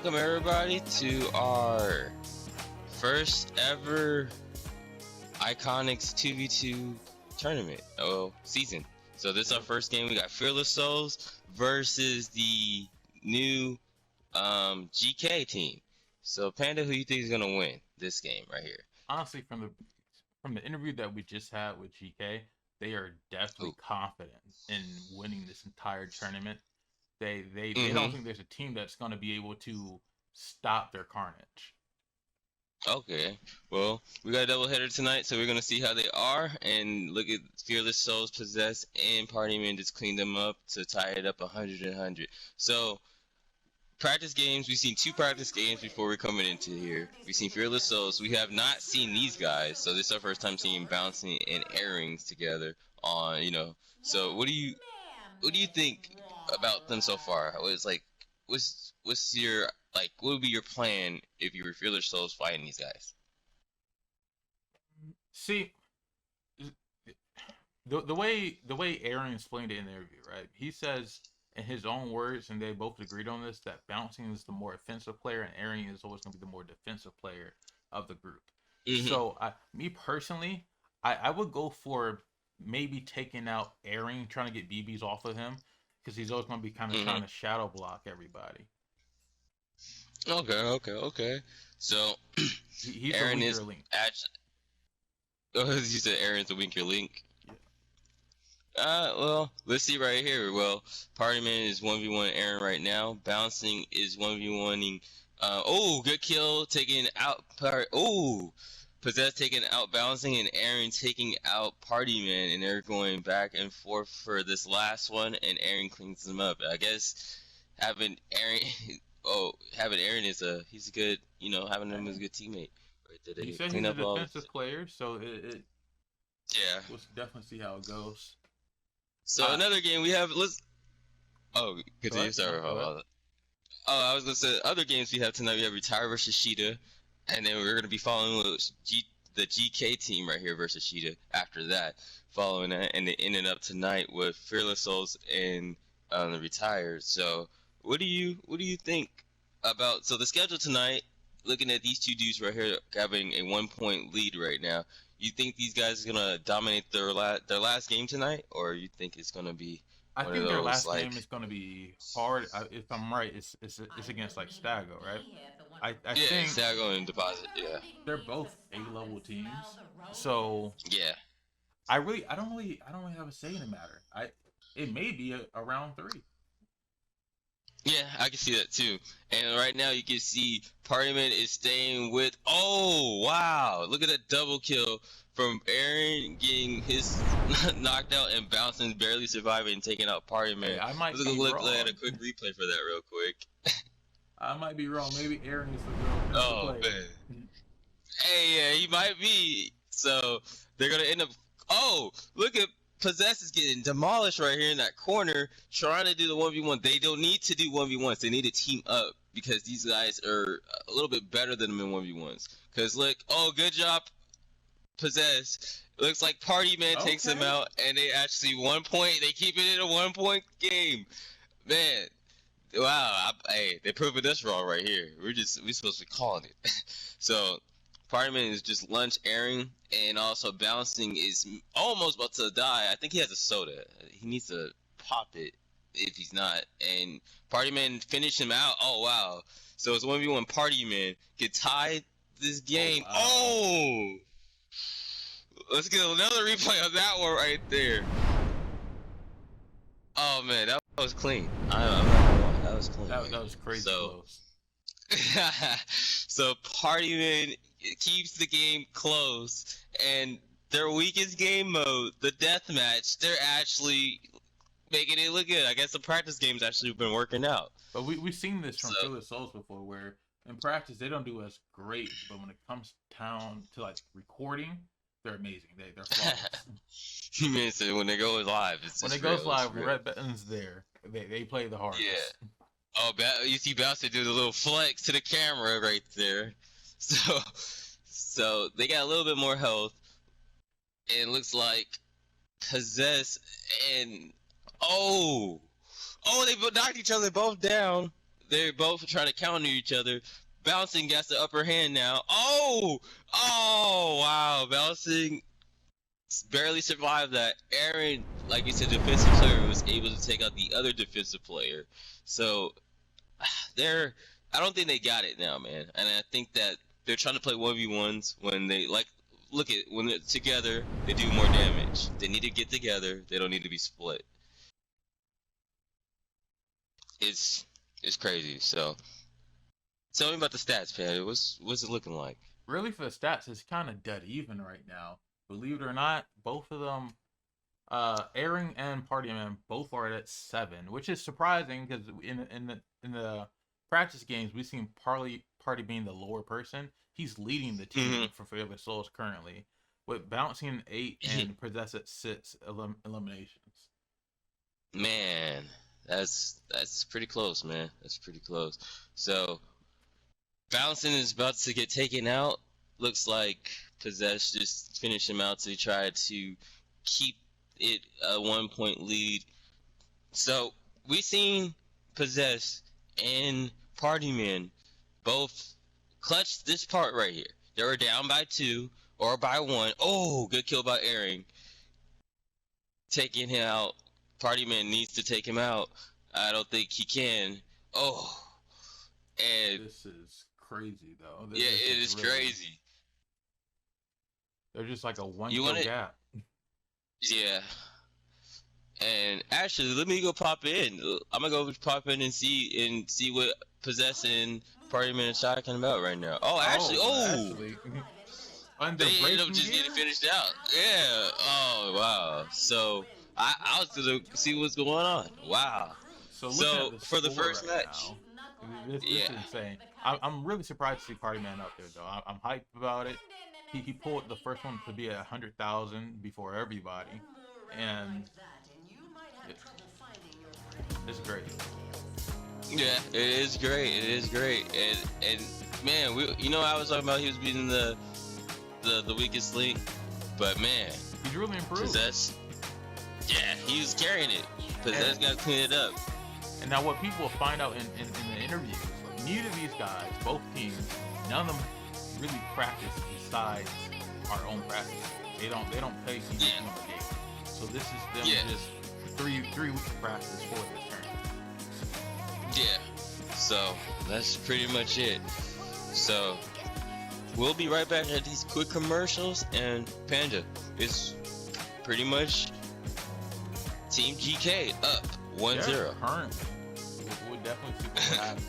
welcome everybody to our first ever Iconics 2v2 tournament season. So this is our first game. We got Fearless Souls versus the new GK team. So Panda, who you think is gonna win this game right here? Honestly, from the interview that we just had with GK, they are definitely confident in winning this entire tournament. They don't think there's a team that's going to be able to stop their carnage. Okay, well, we got a doubleheader tonight, so we're gonna see how they are. And look at Fearless Souls, Possess, and Partyman just cleaned them up to tie it up 100 and 100. So practice games, we've seen 2 practice games before we're coming into here. We've seen Fearless Souls. We have not seen these guys, so this is our first time seeing bouncing and airings together on, So what do you think about them so far? What's your what would be your plan if you were Fearless Souls fighting these guys? See, the way Aaron explained it in the interview, right? He says in his own words, and they both agreed on this, that bouncing is the more offensive player, and Aaron is always going to be the more defensive player of the group. So, me personally, I would go for maybe taking out Aaron, trying to get BBs off of him, because he's always going to be kind of trying to shadow block everybody. Okay. So he's Aaron a is link. You said Aaron's the weaker link. Yeah. Well, let's see right here. Well, Partyman is 1v1 Aaron right now. Bouncing is 1v1ing. Good kill, taking out Possess taking out Bouncing, and Aaron taking out Partyman, and they're going back and forth for this last one, and Aaron cleans them up. I guess having Aaron is he's a good, having him as a good teammate. Right there. He said he's a defensive player, so yeah. We'll definitely see how it goes. So another game we have. Continue. Sorry. I was gonna say other games we have tonight. We have Retire versus Sheeta, and then we're gonna be following the GK team right here versus Sheeta. After that, following that, and they ended up tonight with Fearless Souls and the Retired. So what do you think about the schedule tonight? Looking at these 2 dudes right here having a 1-point lead right now, you think these guys are gonna dominate their last game tonight, or you think it's gonna be? I think their last game is gonna be hard. If I'm right, it's against Stago, right? I think Stago and Deposit. Yeah, they're both A-level teams, so yeah. I don't really have a say in the matter. It may be a round 3. Yeah, I can see that too. And right now you can see Partyman is staying with. Oh wow! Look at that double kill from Aaron, getting his knocked out and Bouncing, barely surviving and taking out Partyman. Hey, I might look at a quick replay for that real quick. I might be wrong. Maybe Aaron is the real player. Man. Hey, yeah, he might be. So they're gonna end up. Oh, look at. Possess is getting demolished right here in that corner, trying to do the 1v1. They don't need to do 1v1s. They need to team up because these guys are a little bit better than them in 1v1s. Because look, good job, Possess. It looks like Partyman takes them out, and they actually 1 point. They keep it in a 1-point game. Man, wow. They're proving us wrong right here. We're supposed to be calling it. So Partyman is just lunch airing, and also Bouncing is almost about to die. I think he has a soda. He needs to pop it if he's not. And Partyman finished him out. Oh, wow. So it's 1v1 Partyman. Get tied this game. Oh! Let's get another replay of that one right there. Oh, man. That was clean. That was clean. That was crazy close. So Partyman keeps the game close, and their weakest game mode, the deathmatch, they're actually making it look good. I guess the practice game's actually been working out. But we've seen this from Fearless Souls before, where in practice they don't do as great, but when it comes down to recording, they're amazing. They're flawless. You mean so when they go live? When it goes live, red buttons there. They play the hardest. Yeah. Oh, you see Bowser do the little flex to the camera right there. So they got a little bit more health. And it looks like Possess and they knocked each other both down. they're both trying to counter each other. Bouncing got the upper hand now. Oh, wow. Bouncing barely survived that. Aaron, like you said, defensive player, was able to take out the other defensive player. So I don't think they got it now, man. And I think that they're trying to play 1v1s when they when they're together, they do more damage. They need to get together. They don't need to be split. It's crazy. So tell me about the stats, Pan. What's it looking like? Really, for the stats, it's kind of dead even right now. Believe it or not, both of them, Airing and Partyman, both are at 7, which is surprising because in the practice games we've seen Party being the lower person. He's leading the team for Favorite Souls currently, with Bouncing 8 and Possess at 6 eliminations. Man, that's pretty close, man. That's pretty close. So Bouncing is about to get taken out. Looks like Possess just finished him out to try to keep it a 1-point lead. So we seen Possess and Partyman both clutch this part right here. They were down by 2 or by 1. Oh, good kill by Airing. Taking him out. Partyman needs to take him out. I don't think he can. Oh, and this is crazy though. Yeah, it is really crazy. They're just like a 1 kill gap. Yeah. And actually, let me go pop in. I'm gonna go pop in and see what Possess and Partyman are talking about right now. Oh, actually, they ended up just getting finished out. Yeah. Oh, wow. So I was gonna see what's going on. Wow. So for the first match. This is insane. I'm really surprised to see Partyman up there, though. I'm hyped about it. He pulled the first one to be at 100,000 before everybody, and it's great. Yeah, it is great. It is great. And man, I was talking about he was beating the weakest link, but man, he's really improved. Possess, yeah, he was carrying it. Possess got to clean it up. And now what people will find out in the interviews, like, neither of these guys, both teams, none of them really practice besides our own practice. They don't play each game. So this is them just three weeks of practice for this tournament. Yeah. So that's pretty much it. So we'll be right back at these quick commercials, and Panda is pretty much Team GK up 1-0. Currently. We'll definitely see what happens.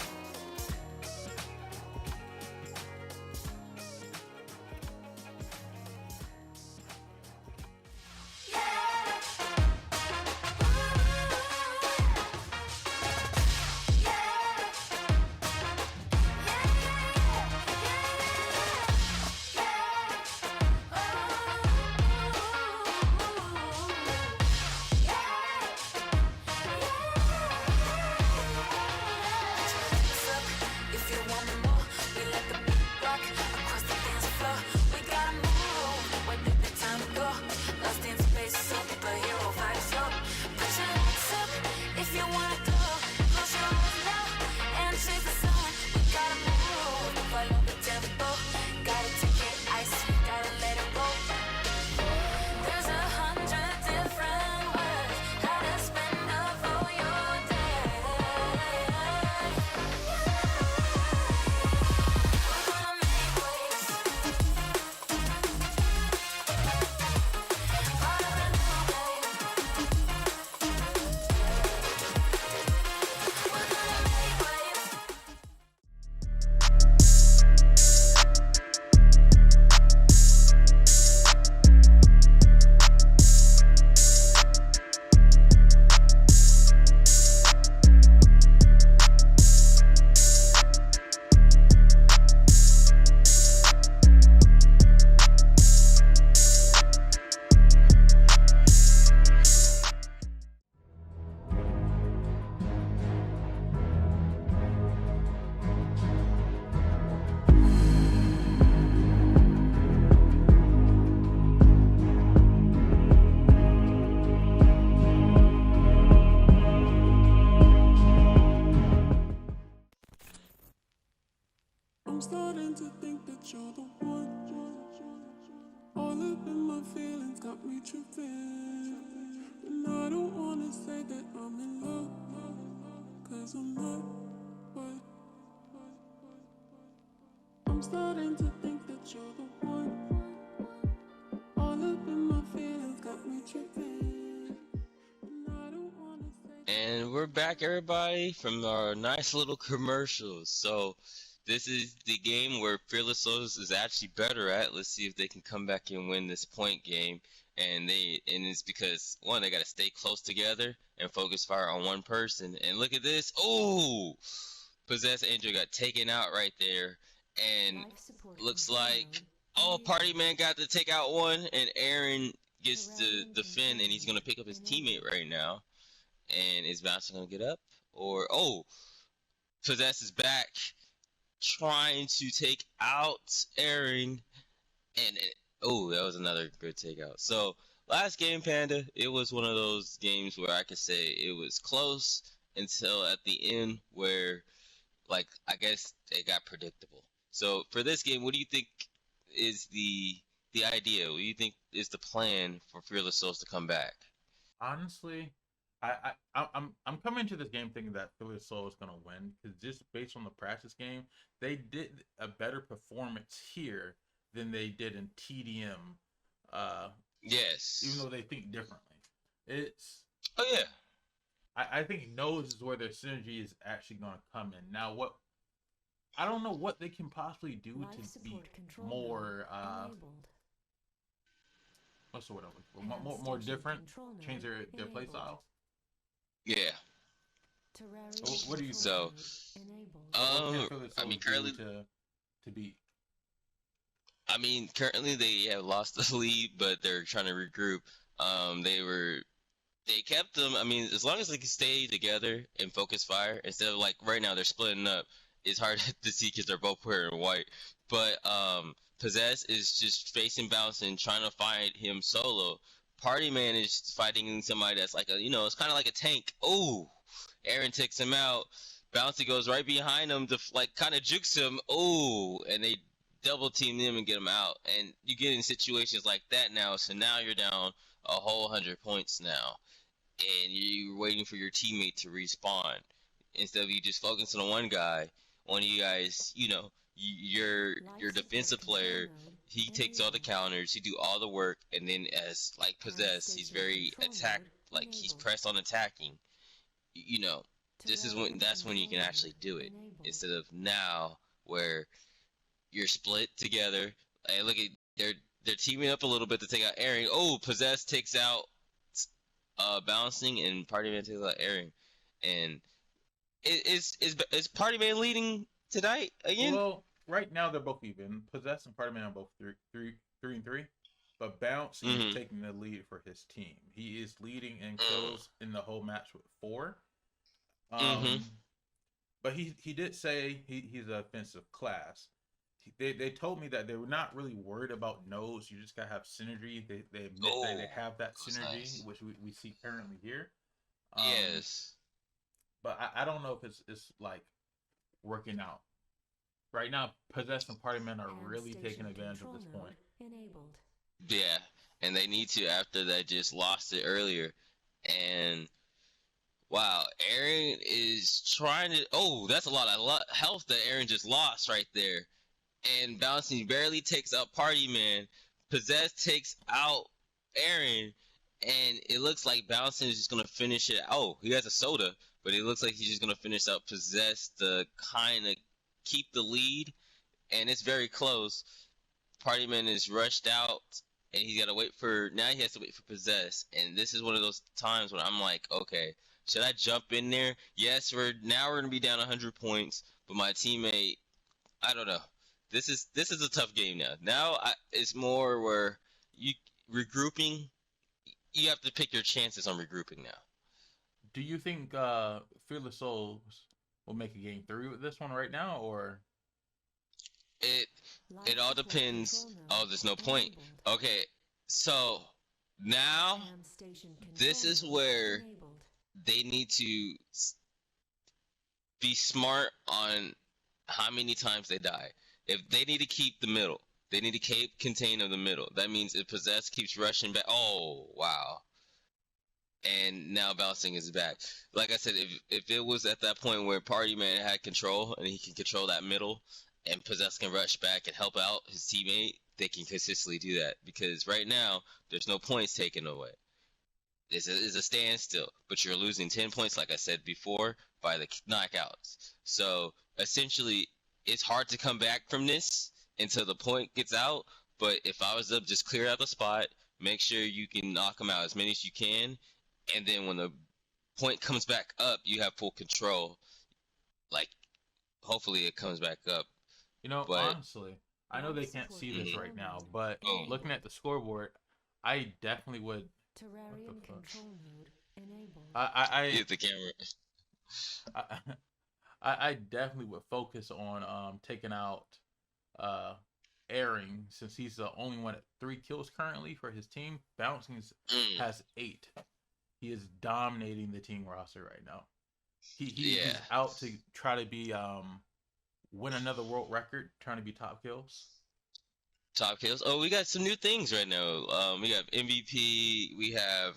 I'm starting to think that you're the one. All up in my feelings got me tripping. And I don't wanna say that I'm in love, 'cause I'm not, but I'm starting to think that you're the one. All up in my feelings got me tripping. And I don't wanna say that. And we're back, everybody, from our nice little commercials. So, this is the game where Fearless Souls is actually better at. Let's see if they can come back and win this point game. And it's because, one, they got to stay close together and focus fire on one person. And look at this. Oh! Possessed Angel got taken out right there. And looks like, oh, Party Man got to take out one. And Aaron gets to defend, and he's going to pick up his teammate right now. And is Bouncer going to get up? Or, oh, Possess is back, trying to take out Aaron. And, oh, that was another good takeout. So, last game, Panda, it was one of those games where I could say it was close until at the end where, like, I guess it got predictable. So, for this game, what do you think is the idea? What do you think is the plan for Fearless Souls to come back? Honestly, I'm coming to this game thinking that Fearless Soul is gonna win because just based on the practice game, they did a better performance here than they did in TDM. Yes. Even though they think differently, it's. Oh yeah. I think Nose is where their synergy is actually gonna come in. Now, what I don't know what they can possibly do to be more. What's the word? More different. Change their play style. Yeah. What do you? So, I mean, currently to beat. I mean, currently they have lost the lead, but they're trying to regroup. They kept them. I mean, as long as they can stay together and focus fire, instead of like right now they're splitting up. It's hard to see because they're both wearing white. But Possess is just facing Bouncing, trying to fight him solo. Party Man is fighting somebody that's like it's kind of like a tank. Oh, Aaron takes him out. Bouncy goes right behind him to like kind of jukes him. Oh, and they double team them and get him out. And you get in situations like that now. So now you're down a whole 100 points now, and you're waiting for your teammate to respawn instead of you just focusing on one guy. One of you guys, your defensive player, he takes all the counters, he do all the work, and then as like Possess, he's very like he's pressed on attacking. That's when you can actually do it instead of now where you're split together. Hey, look at they're teaming up a little bit to take out Aaron. Oh, Possess takes out Bouncing, and Party Man takes out Aaron, and is Party Man leading tonight again? Well, right now they're both even. Possess and Party Man are both 3-3, but Bounce is taking the lead for his team. He is leading in kills in the whole match with 4. But he did say he's an offensive class. They told me that they were not really worried about Nose. You just gotta have synergy. They admit that they have that synergy, nice. Which we see currently here. Yes. But I don't know if it's like working out. Right now, Possess and Party Men are really taking advantage of this point. Enabled. Yeah, and they need to after they just lost it earlier. And wow, Aaron is trying to. Oh, that's a lot of health that Aaron just lost right there. And Bouncing barely takes out Party Man. Possess takes out Aaron, and it looks like Bouncing is just gonna finish it. Oh, he has a soda. But it looks like he's just going to finish out Possess to kind of keep the lead. And it's very close. Partyman is rushed out. And he's got to wait for... Now he has to wait for Possess. And this is one of those times when I'm like, okay, should I jump in there? Yes, we're going to be down 100 points. But my teammate... I don't know. This is a tough game now. Now it's more where you regrouping... You have to pick your chances on regrouping now. Do you think Fearless Souls will make a game 3 with this one right now, or? It all depends. Oh, there's no point. Okay, so now this is where they need to be smart on how many times they die. If they need to keep the middle, they need to keep contain of the middle. That means if Possess keeps rushing back, oh wow. And now bouncing is back. Like I said, if it was at that point where Party Man had control and he can control that middle, and Possess can rush back and help out his teammate, they can consistently do that. Because right now, there's no points taken away. It's a standstill, but you're losing 10 points, like I said before, by the knockouts. So essentially, it's hard to come back from this until the point gets out. But if I was up, just clear out the spot, make sure you can knock them out as many as you can, and then when the point comes back up, you have full control. Like, hopefully it comes back up. You know, but, honestly, I know they can't see this right now, but looking at the scoreboard, I definitely would. Terrarium control mode enabled. I hit the camera. I definitely would focus on taking out Airing, since he's the only one at 3 kills currently for his team. Bouncing has 8. He is dominating the team roster right now. He's out to try to be win another world record, trying to be top kills. Top kills. Oh, we got some new things right now. We have MVP. We have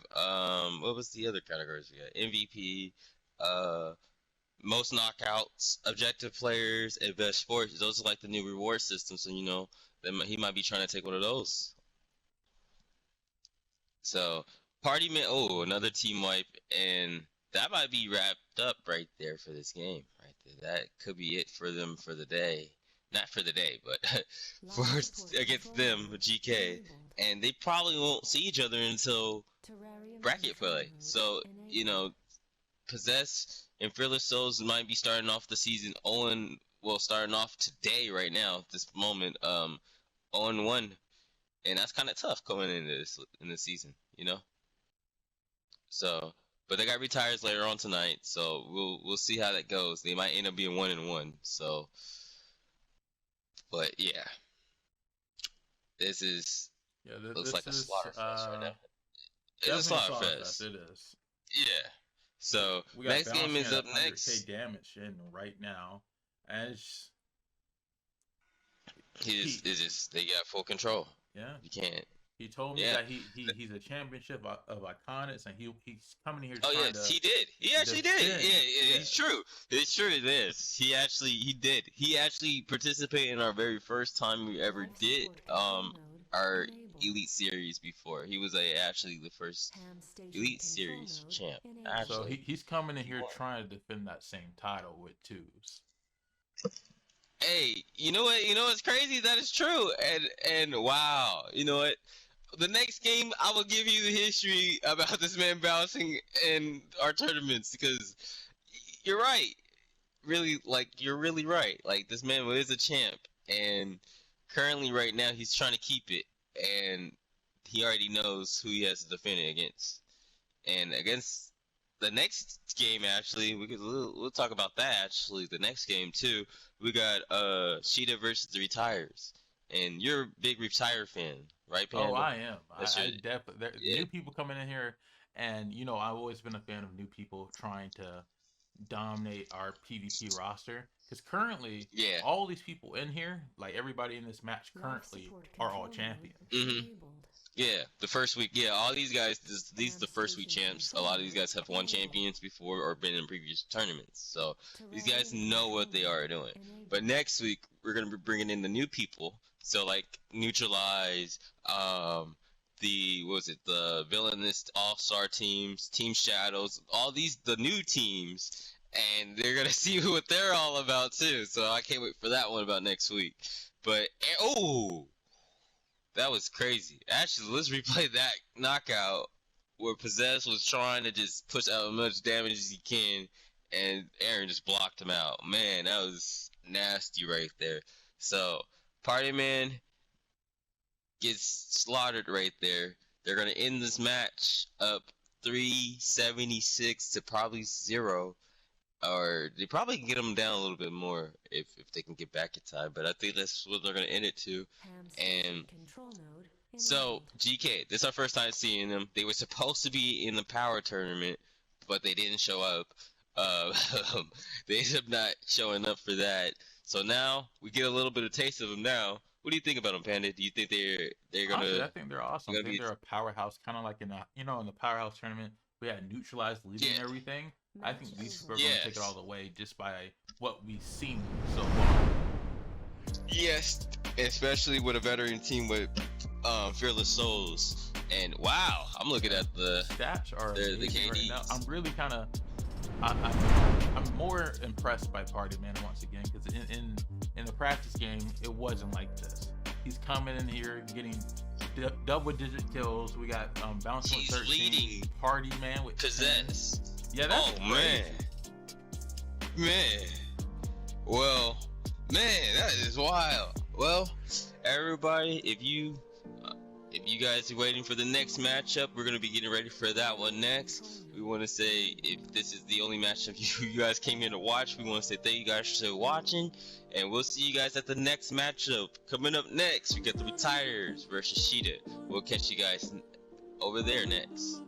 what was the other categories? We got MVP, most knockouts, objective players, and best sports. Those are like the new reward systems. So you know, he might be trying to take one of those. So Party Man. Oh, another team wipe, and that might be wrapped up right there for this game. Right there. That could be it for them for the day. Not for the day, but for against them, GK, and they probably won't see each other until bracket play. So you know, Possess and Fearless Souls might be starting off the season 0-, well, starting off today, right now, at this moment, 0-1, and that's kind of tough coming into this season, you know. So, but they got retires later on tonight, so we'll see how that goes. They might end up being 1-1, so. But yeah, this is looks like a slaughter fest right now. It's a slaughter fest. It is. Yeah. So next game is up next. Damage in right now, as it's just they got full control. Yeah. You can't. He told me that he's a championship of Iconics, and he's coming here. Oh yes, he did. He actually did. Yeah, it's true. It's true. It is. He did. He actually participated in our very first time we ever did our Elite Series before. He was actually the first Elite Series champ. Actually. So he's coming in here trying to defend that same title with 2s. Hey, you know what? You know what's crazy? That is true. And wow, you know what? The next game, I will give you the history about this man bouncing in our tournaments, because you're right. Really, like, you're really right. Like, this man is a champ, and currently right now he's trying to keep it, and he already knows who he has to defend it against. And against the next game, actually, we'll talk about that, actually, the next game, too. We got Sheeta versus the Retires. And you're a big Retire fan, right, Panda? Oh, I am. I definitely. New people coming in here, and, you know, I've always been a fan of new people trying to dominate our PvP roster. Because currently, all these people in here, like everybody in this match currently, are all champions. Mm-hmm. Yeah, the first week. Yeah, all these guys, these are the first week champs. A lot of these guys have won champions before or been in previous tournaments. So these guys know what they are doing. But next week, we're going to be bringing in the new people. So, like, Neutralize, the Villainous All-Star teams, Team Shadows, all these, the new teams. And they're going to see what they're all about, too. So I can't wait for that one about next week. But, that was crazy. Actually, let's replay that knockout where Possess was trying to just push out as much damage as he can, and Aaron just blocked him out. Man, that was nasty right there. So, Party Man gets slaughtered right there. They're going to end this match up 376 to probably 0. Or they probably can get them down a little bit more if they can get back in time. But I think that's what they're going to end it to. And so, GK, this is our first time seeing them. They were supposed to be in the Power Tournament, but they didn't show up. They ended up not showing up for that. So now we get a little bit of taste of them now. What do you think about them, Panda? Do you think they're gonna? Honestly, I think they're awesome. I gonna think be- they're a powerhouse, kind of like in in the powerhouse tournament, we had neutralized leading and Yeah. everything. I think these people are Yes. going to take it all the way just by what we've seen so far. Yes, especially with a veteran team with Fearless Souls. And wow, I'm looking at the Stats are the amazing right now. KDs. I'm really kind of, I'm more impressed by Party Man once again, because in the practice game it wasn't like this. He's coming in here getting double-digit kills. We got bouncing with He's 13. leading. Party Man with 10. Possess. Yeah, that's Oh crazy. man. Well, man, that is wild. Well, everybody, if you guys are waiting for the next matchup, we're gonna be getting ready for that one next. We want to say, if this is the only matchup you guys came here to watch, we want to say thank you guys for watching, and we'll see you guys at the next matchup. Coming up next, we got the Retires versus Sheeta. We'll catch you guys over there next.